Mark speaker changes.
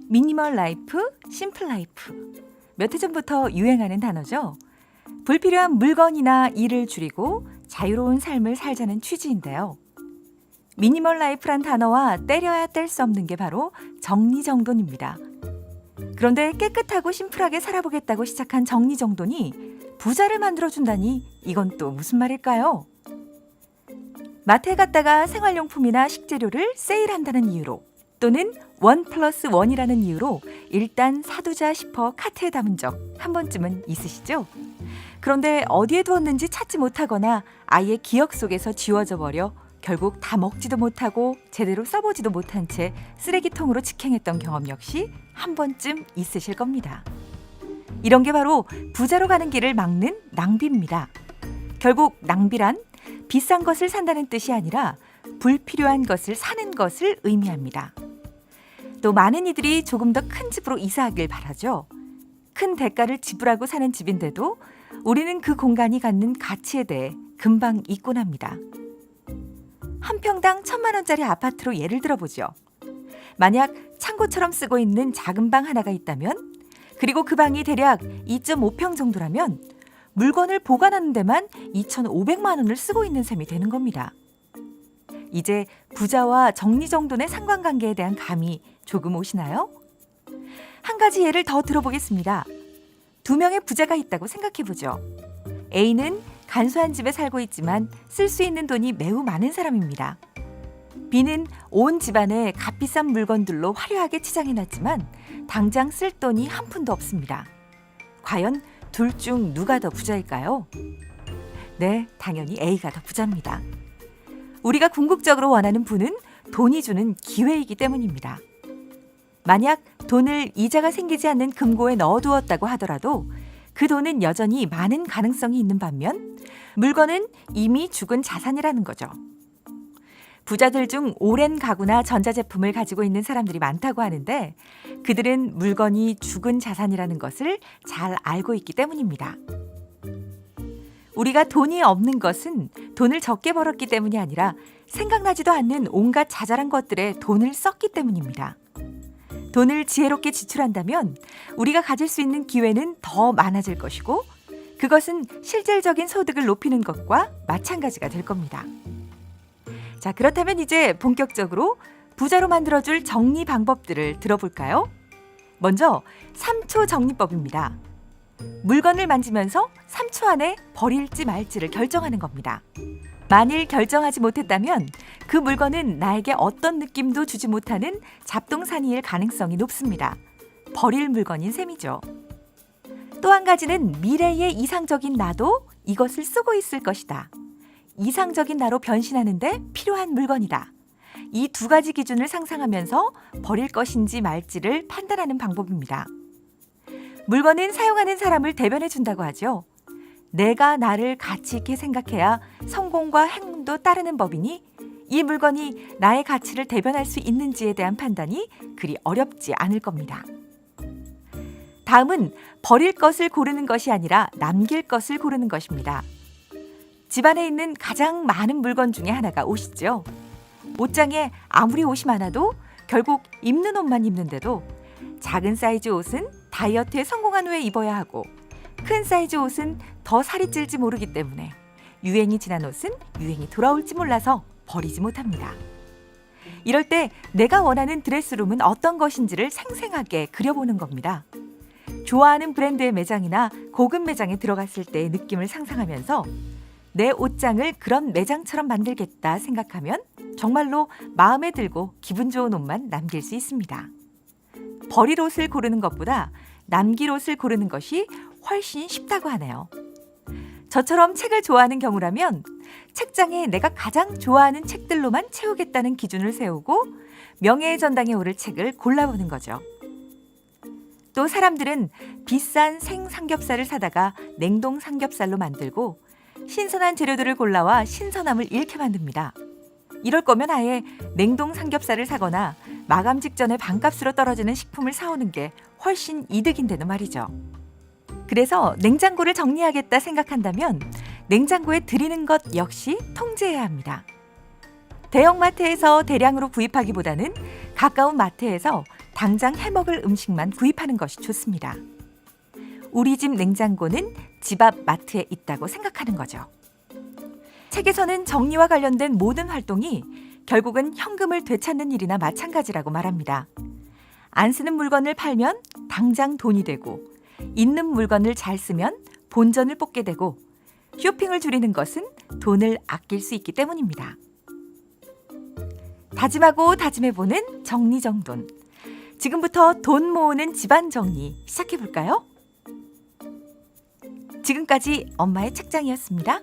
Speaker 1: 미니멀 라이프, 심플 라이프. 몇 해 전부터 유행하는 단어죠. 불필요한 물건이나 일을 줄이고 자유로운 삶을 살자는 취지인데요. 미니멀 라이프란 단어와 때려야 뗄 수 없는 게 바로 정리정돈입니다. 그런데 깨끗하고 심플하게 살아보겠다고 시작한 정리정돈이 부자를 만들어준다니 이건 또 무슨 말일까요? 마트에 갔다가 생활용품이나 식재료를 세일한다는 이유로 또는 1+1이라는 이유로 일단 사두자 싶어 카트에 담은 적 한 번쯤은 있으시죠? 그런데 어디에 두었는지 찾지 못하거나 아예 기억 속에서 지워져 버려 결국 다 먹지도 못하고 제대로 써보지도 못한 채 쓰레기통으로 직행했던 경험 역시 한 번쯤 있으실 겁니다. 이런 게 바로 부자로 가는 길을 막는 낭비입니다. 결국 낭비란 비싼 것을 산다는 뜻이 아니라 불필요한 것을 사는 것을 의미합니다. 또 많은 이들이 조금 더 큰 집으로 이사하길 바라죠. 큰 대가를 지불하고 사는 집인데도 우리는 그 공간이 갖는 가치에 대해 금방 잊곤 합니다. 한 평당 1,000만 원짜리 아파트로 예를 들어보죠. 만약 창고처럼 쓰고 있는 작은 방 하나가 있다면, 그리고 그 방이 대략 2.5평 정도라면 물건을 보관하는 데만 2,500만 원을 쓰고 있는 셈이 되는 겁니다. 이제 부자와 정리정돈의 상관관계에 대한 감이 조금 오시나요? 한 가지 예를 더 들어보겠습니다. 2명의 부자가 있다고 생각해보죠. A는 간소한 집에 살고 있지만 쓸 수 있는 돈이 매우 많은 사람입니다. B는 온 집안에 값비싼 물건들로 화려하게 치장해놨지만 당장 쓸 돈이 한 푼도 없습니다. 과연 둘 중 누가 더 부자일까요? 네, 당연히 A가 더 부자입니다. 우리가 궁극적으로 원하는 부는 돈이 주는 기회이기 때문입니다. 만약 돈을 이자가 생기지 않는 금고에 넣어두었다고 하더라도 그 돈은 여전히 많은 가능성이 있는 반면 물건은 이미 죽은 자산이라는 거죠. 부자들 중 오랜 가구나 전자제품을 가지고 있는 사람들이 많다고 하는데 그들은 물건이 죽은 자산이라는 것을 잘 알고 있기 때문입니다. 우리가 돈이 없는 것은 돈을 적게 벌었기 때문이 아니라 생각나지도 않는 온갖 자잘한 것들에 돈을 썼기 때문입니다. 돈을 지혜롭게 지출한다면 우리가 가질 수 있는 기회는 더 많아질 것이고 그것은 실질적인 소득을 높이는 것과 마찬가지가 될 겁니다. 자, 그렇다면 이제 본격적으로 부자로 만들어줄 정리 방법들을 들어볼까요? 먼저 3초 정리법입니다. 물건을 만지면서 3초 안에 버릴지 말지를 결정하는 겁니다. 만일 결정하지 못했다면 그 물건은 나에게 어떤 느낌도 주지 못하는 잡동사니일 가능성이 높습니다. 버릴 물건인 셈이죠. 또 한 가지는 미래의 이상적인 나도 이것을 쓰고 있을 것이다. 이상적인 나로 변신하는데 필요한 물건이다. 이 두 가지 기준을 상상하면서 버릴 것인지 말지를 판단하는 방법입니다. 물건은 사용하는 사람을 대변해 준다고 하죠. 내가 나를 가치 있게 생각해야 성공과 행운도 따르는 법이니 이 물건이 나의 가치를 대변할 수 있는지에 대한 판단이 그리 어렵지 않을 겁니다. 다음은 버릴 것을 고르는 것이 아니라 남길 것을 고르는 것입니다. 집안에 있는 가장 많은 물건 중에 하나가 옷이죠. 옷장에 아무리 옷이 많아도 결국 입는 옷만 입는데도 작은 사이즈 옷은 다이어트에 성공한 후에 입어야 하고 큰 사이즈 옷은 더 살이 찔지 모르기 때문에 유행이 지난 옷은 유행이 돌아올지 몰라서 버리지 못합니다. 이럴 때 내가 원하는 드레스룸은 어떤 것인지를 생생하게 그려보는 겁니다. 좋아하는 브랜드의 매장이나 고급 매장에 들어갔을 때의 느낌을 상상하면서 내 옷장을 그런 매장처럼 만들겠다 생각하면 정말로 마음에 들고 기분 좋은 옷만 남길 수 있습니다. 버릴 옷을 고르는 것보다 남길 옷을 고르는 것이 훨씬 쉽다고 하네요. 저처럼 책을 좋아하는 경우라면 책장에 내가 가장 좋아하는 책들로만 채우겠다는 기준을 세우고 명예의 전당에 오를 책을 골라보는 거죠. 또 사람들은 비싼 생삼겹살을 사다가 냉동 삼겹살로 만들고 신선한 재료들을 골라와 신선함을 잃게 만듭니다. 이럴 거면 아예 냉동 삼겹살을 사거나 마감 직전에 반값으로 떨어지는 식품을 사오는 게 훨씬 이득인데도 말이죠. 그래서 냉장고를 정리하겠다 생각한다면 냉장고에 들이는 것 역시 통제해야 합니다. 대형마트에서 대량으로 구입하기보다는 가까운 마트에서 당장 해먹을 음식만 구입하는 것이 좋습니다. 우리 집 냉장고는 집 앞 마트에 있다고 생각하는 거죠. 책에서는 정리와 관련된 모든 활동이 결국은 현금을 되찾는 일이나 마찬가지라고 말합니다. 안 쓰는 물건을 팔면 당장 돈이 되고 있는 물건을 잘 쓰면 본전을 뽑게 되고 쇼핑을 줄이는 것은 돈을 아낄 수 있기 때문입니다. 다짐하고 다짐해보는 정리정돈. 지금부터 돈 모으는 집안 정리 시작해볼까요? 지금까지 엄마의 책장이었습니다.